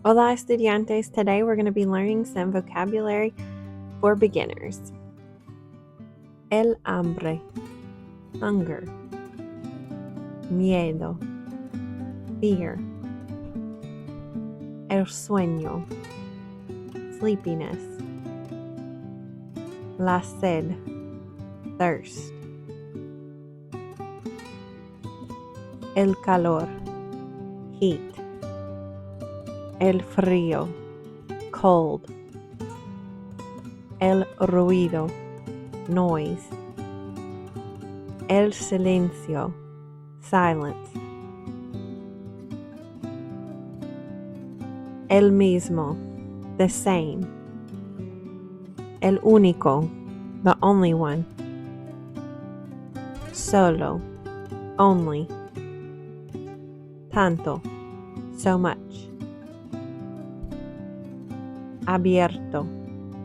Hola estudiantes, today we're going to be learning some vocabulary for beginners. El hambre, hunger. Miedo, fear. El sueño, sleepiness. La sed, thirst. El calor, heat. El frío, cold. El ruido, noise. El silencio, silence. El mismo, the same. El único, the only one. Solo, only. Tanto, so much. Abierto,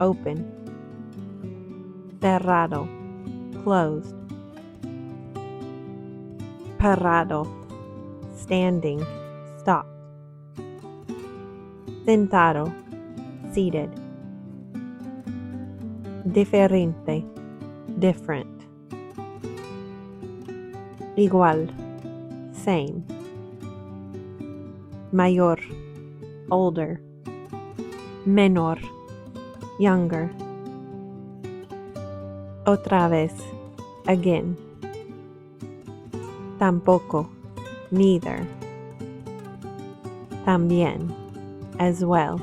open. Cerrado, closed. Parado, standing, stopped. Sentado, seated. Diferente, different. Igual, same. Mayor, older. Menor, younger. Otra vez, again. Tampoco, neither. También, as well.